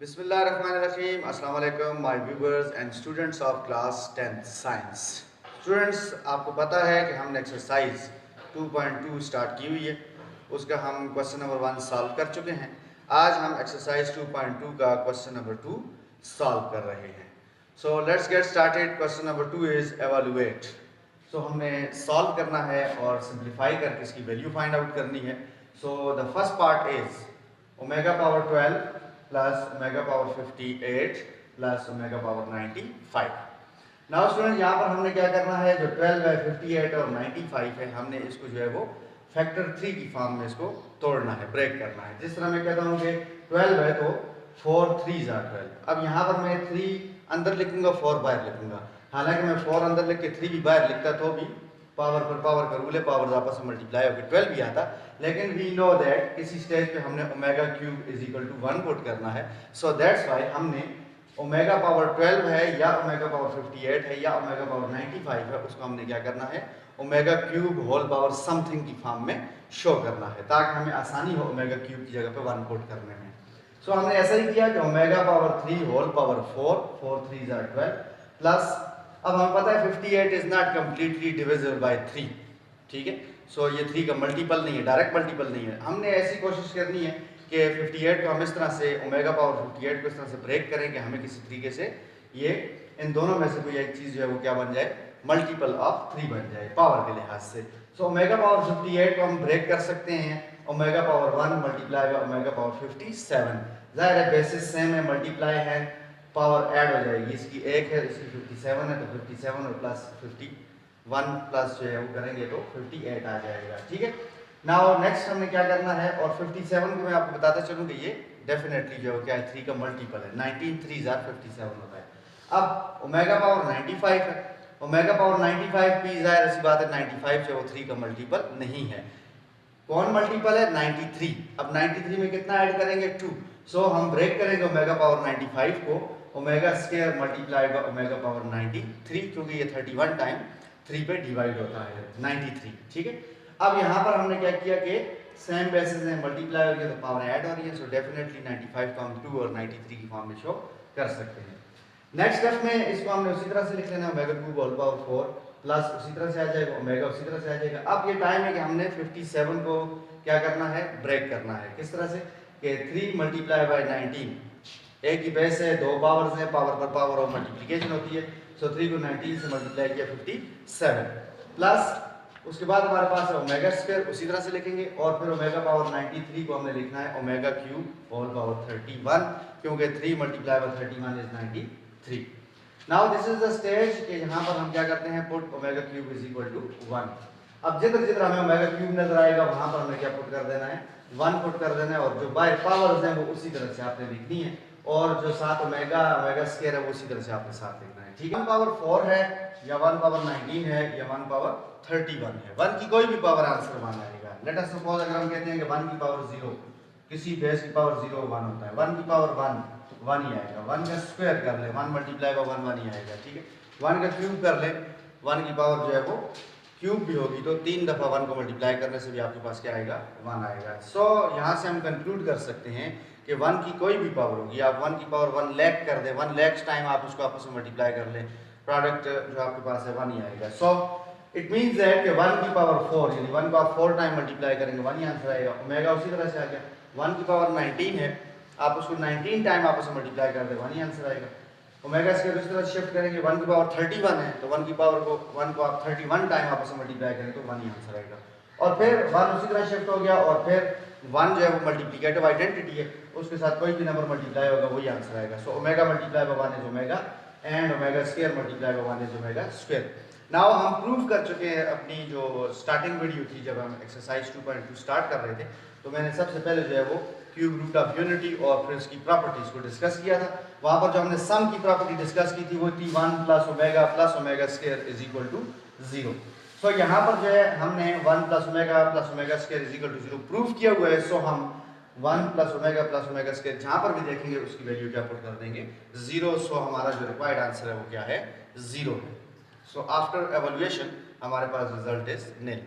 Bismillahirrahmanirrahim. Assalamu alaikum my viewers and students of class 10th science. Students, आपको पता है कि हमने एक्सरसाइज 2.2 स्टार्ट की हुई है, उसका हम क्वेश्चन नंबर 1 सॉल्व कर चुके हैं। आज हम एक्सरसाइज 2.2 का क्वेश्चन नंबर 2 सॉल्व कर रहे हैं। So let's get started. Question number 2 is evaluate. So हमने सॉल्व करना है और सिंप्लीफाई करके इसकी वैल्यू फाइंड आउट करनी है। So the first part is omega power 12 plus omega power 58 plus omega power 95। Now student, यहाँ पर हमने क्या करना है, जो 12 है, 58 और 95 है, हमने इसको जो है वो फैक्टर 3 की फॉर्म में इसको तोड़ना है, ब्रेक करना है। जिस तरह मैं कहता हूँ कि 12 है तो 4 3s are 12। अब यहाँ पर मैं 3 अंदर लिखूंगा, 4 बाहर लिखूंगा। हालांकि मैं 4 अंदर लिख के 3 भी बाहर लिखता तो भी पावर पर पावर का रूल है, पावर आपस में मल्टीप्लाई होकर 12 भी आता। लेकिन वी नो दैट किसी स्टेज पे हमने omega cube is equal to 1 put करना है। सो दैट्स वाई हमने ओमेगा पावर 12 है या ओमेगा पावर 58 है या ओमेगा पावर 95 है, उसको हमने क्या करना है, omega cube whole power something की फॉर्म में शो करना है, ताकि हमें आसानी हो ओमेगा क्यूब की जगह पे 1 पुट करने में। सो हमने ऐसा ही किया कि omega power 3 whole power 4 4 3s are 12 plus, अब हमें पता है 58 is not completely divisible by 3, ठीक है। सो ये 3 का मल्टीपल नहीं है, डायरेक्ट मल्टीपल नहीं है। हमने ऐसी कोशिश करनी है कि 58 को हम इस तरह से, ओमेगा पावर 58 को इस तरह से ब्रेक करें कि हमें किसी तरीके से ये इन दोनों में से कोई एक चीज़ जो है वो क्या बन जाए, मल्टीपल ऑफ 3 बन जाए पावर के लिहाज से। सो ओमेगा पावर 58 को हम ब्रेक कर सकते हैं omega power 1 multiply by omega power 57। ज़ाहिर है बेसिस सेम है, मल्टीप्लाई है, पावर ऐड हो जाएगी। इसकी 1 है, इसकी 57 है, तो 57 और प्लस 51 प्लस जो है वो करेंगे तो 58 आ जाएगा, ठीक है। नाउ नेक्स्ट हमने क्या करना है, और 57 को मैं आपको बताता चलूँ कि ये डेफिनेटली जो क्या है 3 का मल्टीपल है, 19 3s are 57 होता है। अब ओमेगा पावर 95 है, ओमेगा पावर 95 पी ज़ाहिर सी बात है 95 जो वो 3 का मल्टीपल नहीं है। कौन मल्टीपल है, 93। अब 93 में कितना ऐड करेंगे, 2। सो हम ब्रेक करेंगे ओमेगा पावर 95 को omega square multiply by omega power 93, क्योंकि ये 31 टाइम 3 पे डिवाइड होता है 93, ठीक है। अब यहाँ पर हमने क्या किया कि सेम बेसिस में मल्टीप्लाई हो रही है तो पावर ऐड हो रही है। सो डेफिनेटली 95 को हम 2 और 93 की फॉर्म में शो कर सकते हैं। नेक्स्ट स्टेप में इसको हमने उसी तरह से लिख लेना है, omega cube whole power 4 plus उसी तरह से आ जाएगा, ओमेगा उसी तरह से आ जाएगा। अब ये टाइम है कि हमने 57 को क्या करना है, ब्रेक करना है। किस तरह से कि 3 मल्टीप्लाई बाय 19, एक ही बेस है, 2 पावर्स हैं, पावर पर पावर और मल्टीप्लिकेशन होती है। सो 3 को 19 से मल्टीप्लाई किया 57 प्लस उसके बाद हमारे पास है ओमेगा स्क्वायर, उसी तरह से लिखेंगे। और फिर ओमेगा पावर 93 को हमने लिखना है ओमेगा क्यूब होल पावर 31, क्योंकि 3 multiply by 31 is 93। Now this is the stage कि यहाँ पर हम क्या करते हैं, put omega cube is equal to 1। अब जिधर जिधर हमें ओमेगा क्यूब नजर आएगा वहां पर हमें क्या पुट कर देना है, 1 पुट कर देना है, और जो बाय पावर्स हैं वो उसी तरह से आपने लिखनी है, और जो साथ ओमेगा स्क्वायर है वो उसी तरह से आपने साथ लिखना है, ठीक है। 1 पावर 4 है या 1 पावर 19 है या 1 पावर 31 है, 1 की कोई भी पावर आंसर 1 आएगा। लेट अस सपोज अगर हम कहते हैं कि 1 की पावर 0, किसी बेस की पावर 0 1 होता है, 1 की पावर 1 ही आएगा। 1 का स्क्वायर कर ले, 1 मल्टीप्लाई बाय 1 ही आएगा, ठीक है। 1 का क्यूब कर ले, 1 की पावर जो है वो क्यूब भी होगी तो 3 दफ़ा 1 को मल्टीप्लाई करने से भी आपके पास क्या आएगा, 1 आएगा। सो यहाँ से हम कंक्लूड कर सकते हैं कि 1 की कोई भी पावर होगी, आप 1 की पावर 1 लाख कर दें, 1 लाख टाइम आप उसको आपस में मल्टीप्लाई कर लें, प्रोडक्ट जो आपके पास है 1 ही आएगा। सो इट मीन्स दैट कि 1 की पावर 4 यानी 1 को आप 4 टाइम मल्टीप्लाई करेंगे 1 ही आंसर आएगा। ओमेगा उसी तरह से आ गया, 1 की पावर 19 है, आप उसको 19 टाइम आपस में मल्टीप्लाई कर दें 1 ही आंसर आएगा। ओमेगा स्क्वायर उसी तरह शिफ्ट करेंगे, 1 की पावर 31 है तो 1 की पावर को 1 को आप 31 टाइम आपस में मल्टीप्लाई करें तो 1 ही आंसर आएगा। और फिर 1 उसी तरह शिफ्ट हो गया, और फिर 1 जो है वो मल्टीप्लिकेटिव आइडेंटिटी है, उसके साथ कोई भी नंबर मल्टीप्लाई होगा वही आंसर आएगा। So omega multiply by 1 is omega and omega square multiply by 1 is omega square. Now हम प्रूव कर चुके हैं अपनी जो स्टार्टिंग वीडियो थी, जब हम एक्सरसाइज 2.2 स्टार्ट कर रहे थे, तो मैंने सबसे पहले जो है वो क्यूब रूट ऑफ यूनिटी और फिर उसकी प्रॉपर्टीज को डिस्कस किया था। वहां पर जो हमने सम की प्रॉपर्टी डिस्कस की थी वो थी 1 plus omega square is equal to 0। सो यहाँ पर जो है हमने 1 plus omega square is equal to 0 prove किया हुआ है। सो हम 1 प्लस ओमेगा स्क्वायर जहाँ पर भी देखेंगे उसकी वैल्यू क्या पुट कर देंगे, 0। सो हमारा जो रिक्वायर्ड आंसर है वो क्या है, 0 है। सो आफ्टर एवल्यूएशन हमारे पास result is nil.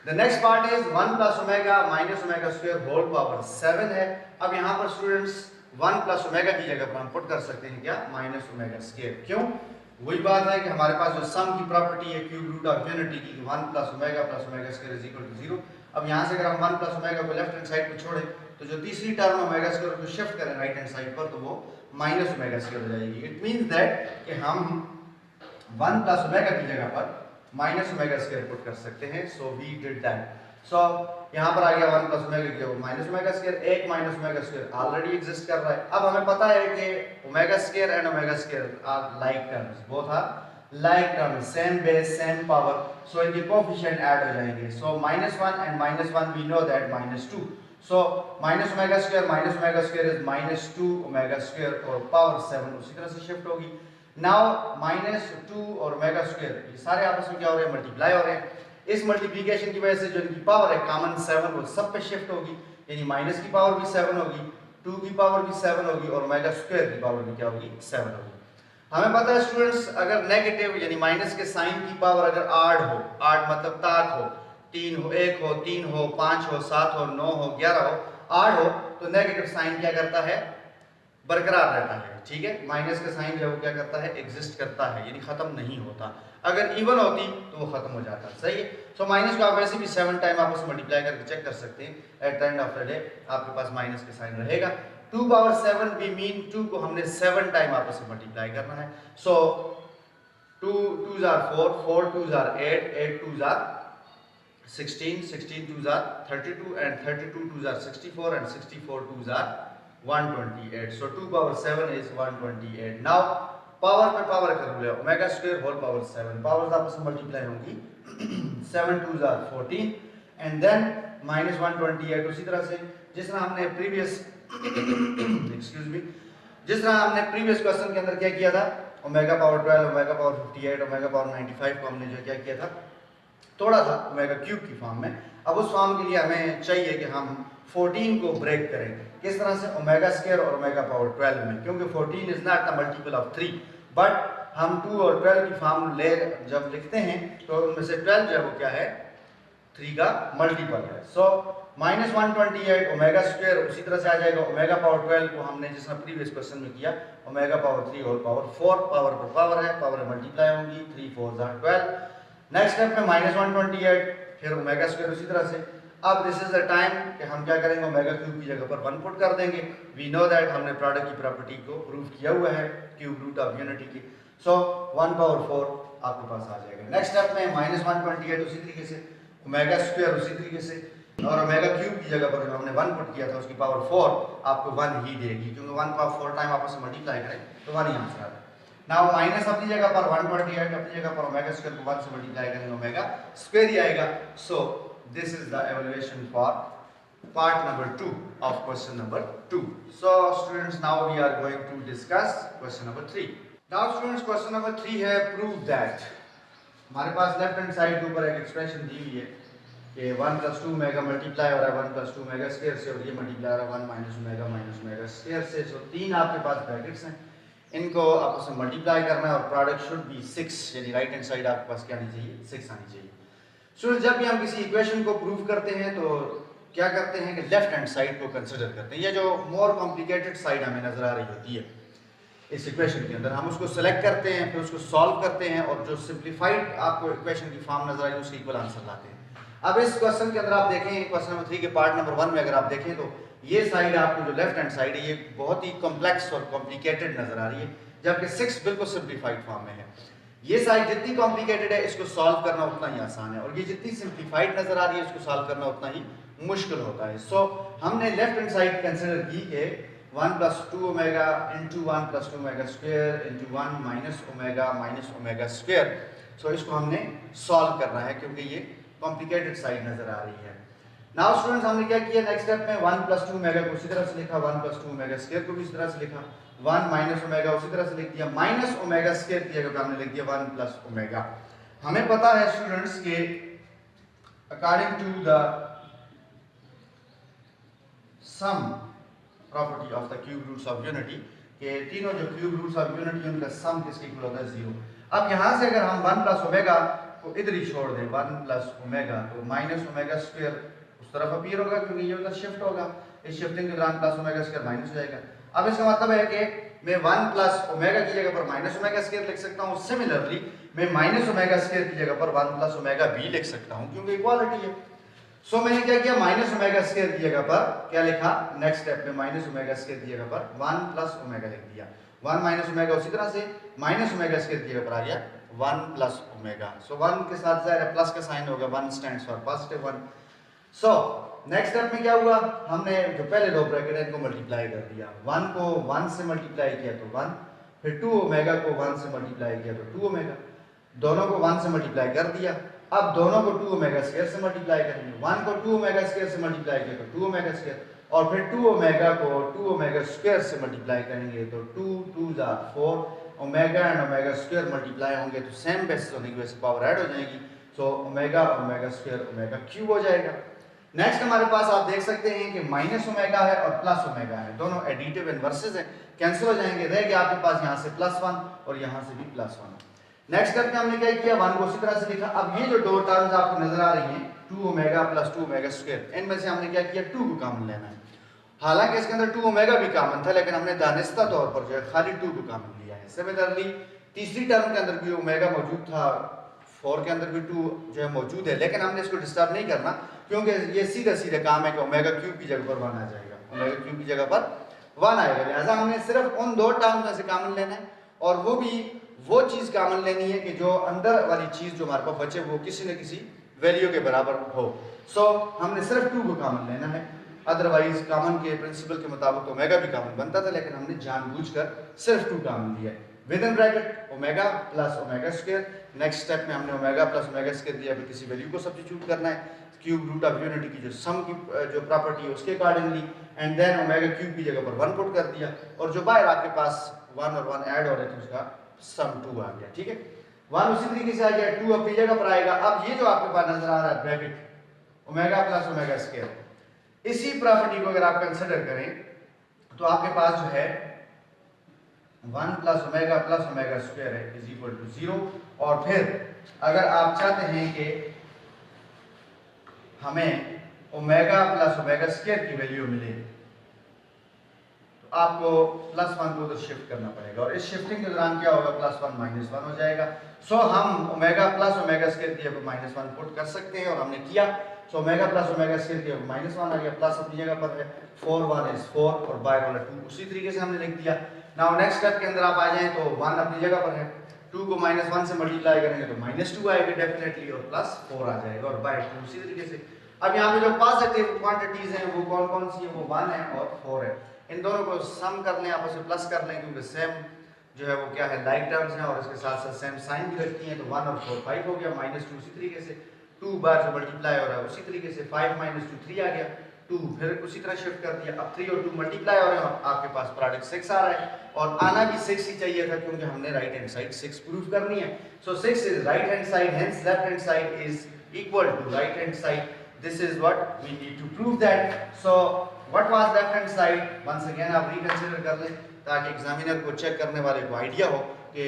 The next part is 1 plus omega minus omega square whole power 7 है। अब यहाँ पर स्टूडेंट्स 1 प्लस ओमेगा की जगह पर हम पुट कर सकते हैं क्या, माइनस ओमेगा स्क्वायर। क्यों, वही बात है कि हमारे पास जो सम की प्रॉपर्टी है क्यूब रूट ऑफ यूनिटी की, 1 plus omega square is equal to 0। अब यहाँ से अगर हम 1 प्लस ओमेगा को लेफ्ट हैंड साइड पर छोड़े तो जो तीसरी टर्म ओमेगा स्क्वायर को शिफ्ट करें राइट हैंड साइड पर तो वो माइनस ओमेगा स्क्वायर हो जाएगी। इट मींस दैट कि हम 1 प्लस ओमेगा की जगह पर माइनस ओमेगा स्क्वायर पुट कर सकते हैं। So we did that. So यहाँ पर आ गया 1 प्लस ओमेगा की जगह माइनस ओमेगा स्क्वायर, एक minus omega square already exist कर रहा है। अब हमें पता है कि omega square and omega square are like terms, both are like terms, same base same power, so इनके कोएफिशिएंट ऐड हो जाएंगे। So -1 and -1 we know that -2, so minus omega square is -2 omega square और power 7 उसी तरह से shift होगी। Now -2 और omega square ये सारे आपस में क्या हो रहे हैं, मल्टीप्लाई हो रहे हैं। इस मल्टीप्लिकेशन की वजह से जो इनकी पावर है कॉमन 7 वो सब पे शिफ्ट होगी, यानी माइनस की पावर भी 7 होगी, 2 की पावर भी 7 होगी और ओमेगा स्क्वायर की पावर भी क्या होगी, 7 होगी। हमें पता है स्टूडेंट्स, अगर नेगेटिव यानी माइनस के साइन की पावर अगर आड हो, आड मतलब ताक हो, 3 हो, 1 हो, 3 हो, 5 हो, 7 हो, 9 हो, 11 हो, आड हो, तो नेगेटिव साइन क्या करता है, बरकरार रहता है। ठीक है, माइनस का साइन जो क्या करता है, एग्जिस्ट करता है, यानी खत्म नहीं होता। अगर इवन होती तो वो खत्म हो जाता। सही है। सो माइनस को आप वैसे भी 7 टाइम आपस में मल्टीप्लाई करके चेक कर सकते हैं। At the end of the day आपके पास माइनस का साइन रहेगा। 2 पावर 7 वी मीन 2 को हमने 7 टाइम आपस में मल्टीप्लाई करना है। सो 2 2s are 4, 4 2s are 8, 8 2s are 16, 16 2s are 32 and 32 2s are 64 and 64 2s are 128. So 2 power 7 is 128. Now power पे पावर कर लो, omega square whole power 7, powers आपस में मल्टीप्लाई होंगी। 7 2s are 14 and then minus 128। उसी तरह से जिस तरह हमने प्रीवियस एक्सक्यूज मी जिस तरह हमने प्रीवियस क्वेश्चन के अंदर क्या किया था, omega power 12, omega power 58, omega power 95 को हमने जो क्या किया था, तोड़ा था ओमेगा क्यूब की फॉर्म में। अब उस फॉर्म के लिए हमें चाहिए कि हम 14 को ब्रेक करें। किस तरह से, ओमेगा स्क्वायर और ओमेगा पावर 12 में, क्योंकि 14 is not the multiple of 3, but हम 2 और 12 की फॉर्म ले जब लिखते हैं तो उनमें से 12 जो है वो क्या है, 3 का मल्टीपल है। सो -128 ओमेगा स्क्वायर उसी तरह से आ जाएगा ओमेगा पावर 12 को हमने जिसने प्रीवियस क्वेश्चन में किया, omega power 3 whole power 4, power पर पावर है, पावर मल्टीप्लाई होंगी, 3 4s are 12। नेक्स्ट स्टेप में -128 फिर ओमेगा स्क्वायर उसी तरह से। अब दिस इज द टाइम कि हम क्या करेंगे, ओमेगा क्यूब की जगह पर 1 पुट कर देंगे। वी नो दैट हमने प्रोडक्ट की प्रॉपर्टी को प्रूव किया हुआ है क्यूब रूट ऑफ यूनिटी की। सो 1 पावर 4 आपके पास आ जाएगा। नेक्स्ट स्टेप में -128 उसी तरीके से, ओमेगा स्क्वायर उसी तरीके से, और ओमेगा क्यूब की जगह पर जो हमने 1 पुट किया था उसकी पावर 4 आपको 1 ही देगी, क्योंकि 1 को आप 4 टाइम आपस में मल्टीप्लाई करें तो 1 ही आंसर आता है। नाउ माइनस अपनी जगह पर 128 अपनी जगह पर ओमेगा स्क्वायर को 1 से मल्टीप्लाई करेंगे, ओमेगा स्क्वायर ही आएगा। सो this is the evaluation for part number 2 of question number 2. So students, now we are going to discuss question number 3. Now students, question number 3 है prove that। हमारे पास left hand side के ऊपर एक expression दी हुई है कि 1 + 2 omega multiply हो रहा है 1 + 2 ओमेगा स्क्वायर से, और ये मल्टीप्लाई हो रहा है 1 - ओमेगा स्क्वायर से। सो 3 आपके पास ब्रैकेट्स हैं, इनको आपस में मल्टीप्लाई करना है और प्रोडक्ट शुड बी 6, यानी राइट हैंड साइड आपके पास क्या आनी चाहिए, 6 आनी चाहिए। सो जब भी हम किसी इक्वेशन को प्रूव करते हैं तो क्या करते हैं कि लेफ्ट हैंड साइड को कंसिडर करते हैं। ये जो मोर कॉम्प्लिकेटेड साइड हमें नजर आ रही होती है इस इक्वेशन के अंदर, हम उसको सेलेक्ट करते हैं, फिर उसको सॉल्व करते हैं और जो सिंप्लीफाइड आपको इक्वेशन की फॉर्म नजर आई उसके इक्वल आंसर लाते हैं। अब इस क्वेश्चन के अंदर आप देखें, क्वेश्चन नंबर 3 के पार्ट नंबर 1 में अगर आप देखें तो ये साइड आपको जो लेफ्ट हैंड साइड है ये बहुत ही कॉम्प्लेक्स और कॉम्प्लिकेटेड नजर आ रही है, जबकि 6 बिल्कुल सिंप्लीफाइड फॉर्म में है। ये साइड जितनी कॉम्प्लिकेटेड है इसको सॉल्व करना उतना ही आसान है, और ये जितनी सिंप्लीफाइड नजर आ रही है इसको सॉल्व करना उतना ही मुश्किल होता है। सो हमने लेफ्ट हैंड साइड कंसीडर की कि 1 + 2 omega into 1 + 2 omega square into 1 - omega square. So इसको हमने सॉल्व करना है क्योंकि ये कॉम्प्लिकेटेड साइड नजर आ रही है। नाउ स्टूडेंट्स, हमने क्या किया, नेक्स्ट स्टेप में 1 + 2 ओमेगा को उसी तरह से लिखा, 1 + 2 ओमेगा स्क्वायर को भी इसी तरह से लिखा, 1 - ओमेगा उसी तरह से लिख दिया, माइनस ओमेगा स्क्वायर की जगह पे हमने लिख दिया 1 + ओमेगा। हमें पता है स्टूडेंट्स के according to the sum property of the cube roots of unity के तीनों जो क्यूब रूट्स ऑफ यूनिटी उनका सम किसके इक्वल होता है, 0। अब यहां से अगर हम 1 + ओमेगा को इधर ही छोड़ दें, 1 + ओमेगा, तो माइनस ओमेगा स्क्वायर उस तरफ अपीयर होगा क्योंकि ये उधर शिफ्ट होगा, इस शिफ्टिंग के दौरान प्लस ओमेगा स्क्वायर माइनस हो जाएगा। अब इसका मतलब है कि मैं 1 प्लस ओमेगा की जगह पर माइनस ओमेगा स्क्वायर लिख सकता हूँ। सिमिलरली मैं माइनस ओमेगा स्क्वायर की जगह पर 1 प्लस ओमेगा भी लिख सकता हूँ क्योंकि इक्वालिटी है। सो मैंने क्या किया, माइनस ओमेगा स्क्वायर की जगह पर क्या लिखा, नेक्स्ट स्टेप में माइनस ओमेगा स्क्वायर की जगह पर 1 प्लस ओमेगा लिख दिया। 1 माइनस ओमेगा उसी तरह से माइनस ओमेगा स्क्वायर की जगह पर आ गया 1 प्लस ओमेगा। सो 1 के साथ जाहिर है प्लस का साइन होगा, 1 stands for positive 1। So next step में क्या हुआ, हमने जो पहले दो ब्रैकेट है इनको मल्टीप्लाई कर दिया। 1 को 1 से मल्टीप्लाई किया तो 1, फिर 2 ओमेगा को 1 से मल्टीप्लाई किया तो 2 ओमेगा, दोनों को 1 से मल्टीप्लाई कर दिया। अब दोनों को 2 ओमेगा स्क्वायर से मल्टीप्लाई करेंगे। 1 को 2 ओमेगा स्क्वायर से मल्टीप्लाई किया तो 2 ओमेगा स्क्वायर, और फिर 2 ओमेगा को 2 ओमेगा स्क्वायर से मल्टीप्लाई करेंगे तो 2 2 जा 4, omega and omega square multiply होंगे तो सेम बेसिस होने की वजह से पावर ऐड हो जाएगी। So omega omega square omega cube हो जाएगा। नेक्स्ट हमारे पास आप देख सकते हैं कि माइनस ओमेगा है और प्लस ओमेगा है, दोनों एडिटिव इनवर्सेस हैं, कैंसिल हो जाएंगे, रह गया आपके पास यहाँ से +1 और यहाँ से भी +1। नेक्स्ट स्टेप में हमने क्या किया, 1 को उसी तरह से लिखा। अब ये जो दो टर्म्स आपको नजर आ रही हैं 2 ओमेगा प्लस 2 ओमेगा स्क्वायर, इनमें से हमने क्या किया 2 को कॉमन लेना है। हालांकि इसके अंदर 2 ओमेगा भी कॉमन था लेकिन हमने दानिस्ता तौर पर जो है खाली 2 को कॉमन लिया है। सिमिलरली तीसरी टर्म के अंदर भी ओमेगा मौजूद था, 4 के अंदर भी 2 जो है मौजूद है, लेकिन हमने इसको डिस्टर्ब नहीं करना क्योंकि ये सीधा सीधा काम है कि ओमेगा क्यूब की जगह पर 1 आ जाएगा, ओमेगा क्यूब की जगह पर 1 आएगा। लिहाजा हमने सिर्फ उन दो टर्म्स में से कॉमन लेना है और वो भी वो चीज कॉमन लेनी है कि जो अंदर वाली चीज जो हमारे पास बचे वो किसी न किसी वैल्यू के बराबर हो। सो हमने सिर्फ 2 को कॉमन लेना है, अदरवाइज कॉमन के प्रिंसिपल के मुताबिक ओमेगा भी कॉमन बनता था लेकिन हमने जानबूझकर सिर्फ 2 कॉमन लिया है। With in bracket omega plus omega square, next step में हमने ओमेगा प्लस ओमेगा स्क्वायर दिया, फिर किसी वैल्यू को सब्स्टिट्यूट करना है क्यूब रूट ऑफ यूनिटी की जो सम की जो प्रॉपर्टी है उसके accordingly, and then omega cube की जगह पर 1 पुट कर दिया और जो बाहर आपके पास 1 और 1 ऐड हो रहे थे उसका सम 2 आ गया। ठीक है, 1 उसी तरीके से आ गया, 2 अपनी जगह पर आएगा। अब ये जो आपके पास नजर आ रहा है bracket omega plus omega square, इसी प्रॉपर्टी को अगर आप कंसीडर करें तो आपके पास जो है 1 प्लस ओमेगा स्क्वायर है इज इक्वल टू 0। और फिर अगर आप चाहते हैं कि हमें ओमेगा प्लस ओमेगा स्क्वायर की वैल्यू मिले तो आपको +1 को तो शिफ्ट करना पड़ेगा और इस शिफ्टिंग के दौरान क्या होगा, +1 -1 हो जाएगा। सो हम ओमेगा प्लस ओमेगा स्क्वायर की जगह -1 पुट कर सकते हैं और हमने किया। So omega plus omega square की जगह -1 आ गया, प्लस अपनी जगह पर है, 4 1 is 4 और बाहर वाला 2 उसी तरीके से हमने लिख दिया। नाउ नेक्स्ट स्टेप के अंदर आप आ जाएं तो 1 अपनी जगह पर है, 2 को -1 से मल्टीप्लाई करेंगे तो -2 आएगा डेफिनेटली और +4 आ जाएगा और बाय 2 उसी तरीके से। अब यहाँ पे जो पॉजिटिव क्वांटिटीज हैं वो कौन कौन सी है, वो 1 है और 4 है। इन दोनों को सम कर लें, आपस में प्लस कर लें क्योंकि सेम जो है वो क्या है लाइक टर्म्स हैं और इसके साथ साथ सेम साइन भी रखती हैं। तो 1 और 4 5 हो गया, -2 उसी तरीके से, 2 बार जो मल्टीप्लाई हो रहा है उसी तरीके से, 5 -2 3 आ गया, 2 फिर उसी तरह शिफ्ट कर दिया। अब 3 और 2 मल्टीप्लाई हो रहे हैं और आपके पास प्रोडक्ट 6 आ रहा है और आना भी 6 ही चाहिए था क्योंकि हमने राइट हैंड साइड 6 प्रूफ करनी है। So 6 is right hand side, hence left hand side is equal to right hand side. This is what we need to prove that. So what was left hand side? Once again आप reconsider कर लें ताकि examiner को check करने वाले को idea हो कि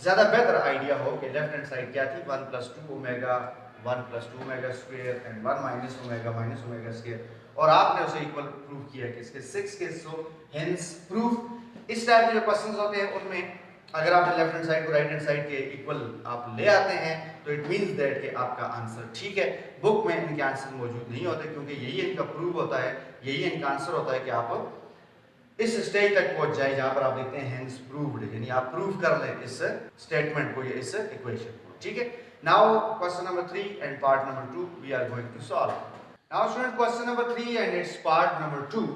ज़्यादा बेहतर आइडिया हो कि लेफ्ट हैंड साइड क्या थी। 1 + 2 omega 1 + 2 omega square and 1 - omega square और आपने उसे इक्वल प्रूव किया कि इसके 6 के। So hence proof. इस टाइप के जो क्वेश्चंस होते हैं उनमें अगर आपने लेफ्ट हैंड साइड को राइट हैंड साइड के इक्वल आप ले आते हैं तो इट मींस दैट कि आपका आंसर ठीक है। बुक में इनके आंसर मौजूद नहीं होते क्योंकि यही इनका प्रूव होता है, यही इनका आंसर होता है कि आप इस स्टेज तक पहुंच जाए जहां पर आप देखते हैं हेंस प्रूव्ड, यानी आप प्रूव कर लें इस स्टेटमेंट को या इस इक्वेशन को। ठीक है, now question number 3 and part number 2 we are going to solve. Now student question number 3 and it's part number 2।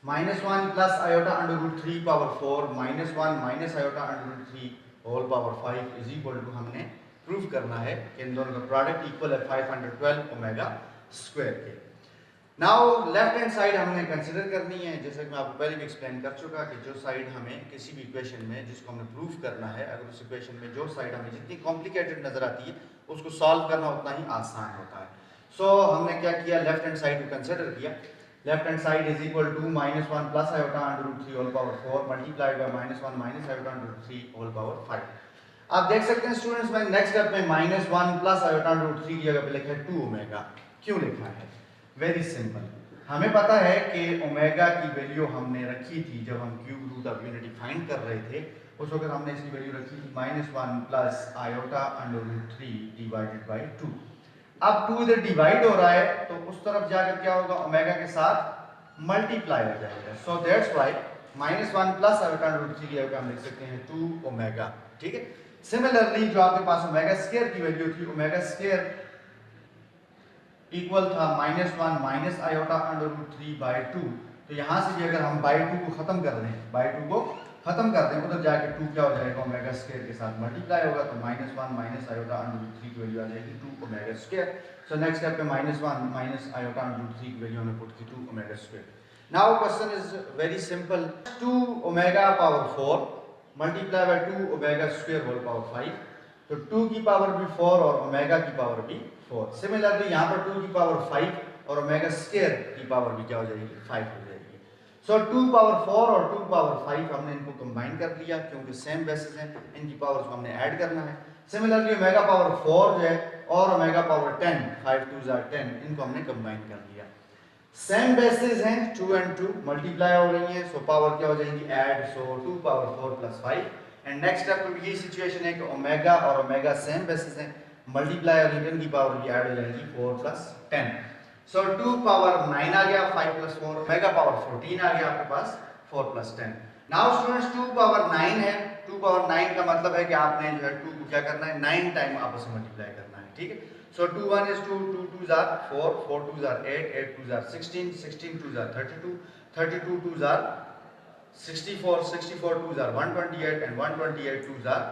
-1 + iota √3 power 4 -1 - iota √3 whole power 5 is equal to, हमने प्रूव करना है कि इन दोनों का प्रोडक्ट इक्वल है 512 ओमेगा स्क्वायर के। Now left hand side हमने consider करनी है, जैसे कि मैं आपको पहले भी एक्सप्लेन कर चुका कि जो साइड हमें किसी भी इक्वेशन में जिसको हमने प्रूव करना है, अगर उस इक्वेशन में जो साइड हमें जितनी कॉम्प्लिकेटेड नजर आती है उसको सॉल्व करना उतना ही आसान होता है। सो हमने क्या किया, लेफ्ट हैंड साइड को कंसीडर किया। Left hand side is equal to -1 + iota √3 whole power 4 multiplied by -1 - iota √3 whole power 5। आप देख सकते हैं स्टूडेंट्स में नेक्स्ट स्टेप में -1 + iota √3 की जगह पे लिखा है 2 ओमेगा। क्यों लिखा है? वेरी सिंपल, हमें पता है कि ओमेगा की वैल्यू हमने रखी थी जब हम cube root of unity find कर रहे थे, उस वक्त हमने इसकी वैल्यू रखी थी -1 plus iota under root 3 divided by 2। अब 2 इधर डिवाइड हो रहा है तो उस तरफ जाकर क्या होगा, ओमेगा के साथ मल्टीप्लाई हो जाएगा। So that's why -1 plus iota under root 3 की जगह हम लिख सकते हैं 2 ओमेगा। ठीक है। सिमिलरली जो आपके पास ओमेगा स्क्वायर की वैल्यू थी, ओमेगा स्क्वायर इक्वल था -1 minus iota under root 3 by 2। तो यहाँ से भी अगर हम बाई 2 को खत्म कर दें, बाई 2 को खत्म कर दें, उधर जाके 2 क्या हो जाएगा, ओमेगा स्क्वायर के साथ मल्टीप्लाई होगा। तो -1 माइनस आयोटा अंडर रूट 3 की वैल्यू आ जाएगी 2 omega square. So next step पे -1 माइनस आयोटा अंडर रूट 3 की वैल्यू हमने पुट की 2 omega square. Now question is very simple. 2 omega power 4 multiply by 2 omega square whole power 5। तो 2 की power भी 4 और ओमेगा की पावर भी 4। सिमिलरली यहाँ पर 2 की पावर 5 और ओमेगा स्क्वायर की पावर भी क्या हो जाएगी, 5 हो जाएगी। सो 2 पावर 4 और 2 पावर 5 हमने इनको कंबाइन कर लिया क्योंकि सेम बेसिस हैं, इनकी पावर्स को हमने ऐड करना है। सिमिलरली ओमेगा पावर 4 जो है और ओमेगा पावर 10, 5 2 are 10, इनको हमने कंबाइन कर लिया। सेम बेसिस हैं, 2 and 2 मल्टीप्लाई हो रही हैं, सो पावर क्या हो जाएगी, add. So 2 power 4 plus 5। And next step में ये सिचुएशन है कि ओमेगा और ओमेगा सेम बेसिस हैं, मल्टीप्लाई और इनकी पावर भी ऐड हो जाएगी 4 प्लस 10। सो 2 पावर 9 आ गया, 5 प्लस 4, ओमेगा पावर 14 आ गया आपके पास 4 प्लस 10। नाउ स्टूडेंट्स 2 पावर 9 है, 2 पावर 9 का मतलब है कि आपने जो है 2 को क्या करना है, 9 टाइम आपस में मल्टीप्लाई करना है। ठीक है। सो 2 1 is 2, 2 2s are 4, 4 2s are 8, 8 2s are 16, 16 2s are 32, 32 2s are 64, 64 2s are 128 and 128 2s are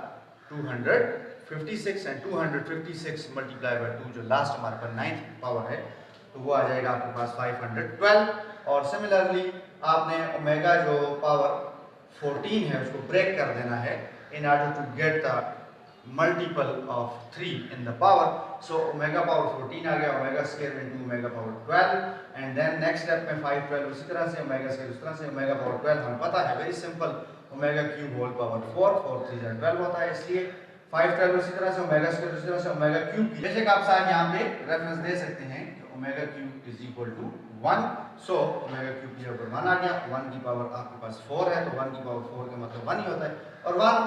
256 and 256 multiply by 2 जो लास्ट हमारे पास 9th पावर है तो वो आ जाएगा आपके पास 512। और सिमिलरली आपने ओमेगा जो पावर 14 है उसको ब्रेक कर देना है in order to get the multiple of 3 in the power. So omega power 14 आ गया, omega square into omega power 12 and then next step में 5 12 उसी तरह से, ओमेगा स्क्वायर उस तरह से, ओमेगा पावर 12 हमें पता है very simple, omega cube whole power 4, 4 3 12 होता है, इसलिए 5 12 उसी तरह से, ओमेगा स्क्वायर उसी तरह से, ओमेगा क्यूब की बेशक आप साहब यहाँ पे रेफरेंस दे सकते हैं कि omega cube is equal to 1। So omega cube की ऊपर 1 आ गया, 1 की पावर आपके पास 4 है तो 1 की पावर 4 का मतलब 1 ही होता है। और 1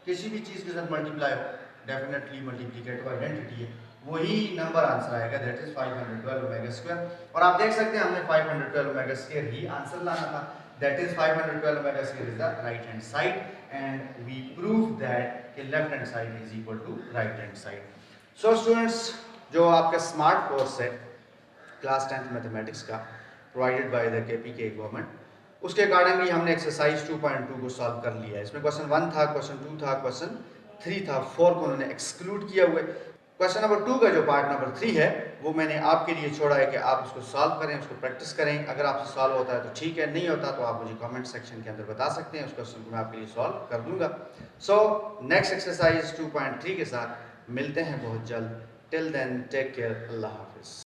किसी भी चीज के साथ मल्टीप्लाई हो, डेफिनेटली मल्टीप्लिकेटिव आइडेंटिटी है, वही नंबर आंसर आएगा, दैट इज 512 ओमेगा स्क्वायर। और आप देख सकते हैं हमने 512 ओमेगा स्क्वायर ही आंसर लाना था, that is 512 omega square is the right hand side and we prove that कि left hand side is equal to right hand side. So students, जो आपका स्मार्ट कोर्स है क्लास 10th मैथमेटिक्स का provided by the KPK government, उसके accordingly हमने exercise 2.2 को solve कर लिया है। इसमें क्वेश्चन 1 था, क्वेश्चन 2 था, क्वेश्चन 3 था, 4 को उन्होंने एक्सक्लूड किया हुआ है। क्वेश्चन नंबर 2 का जो पार्ट नंबर 3 है वो मैंने आपके लिए छोड़ा है कि आप उसको सॉल्व करें, उसको प्रैक्टिस करें। अगर आपसे सॉल्व होता है तो ठीक है, नहीं होता तो आप मुझे कमेंट सेक्शन के अंदर बता सकते हैं, उस क्वेश्चन को मैं आपके लिए सॉल्व कर दूंगा। सो नेक्स्ट एक्सरसाइज 2.3 के साथ मिलते हैं बहुत जल्द। टिल देन टेक केयर, अल्लाह हाफिज़।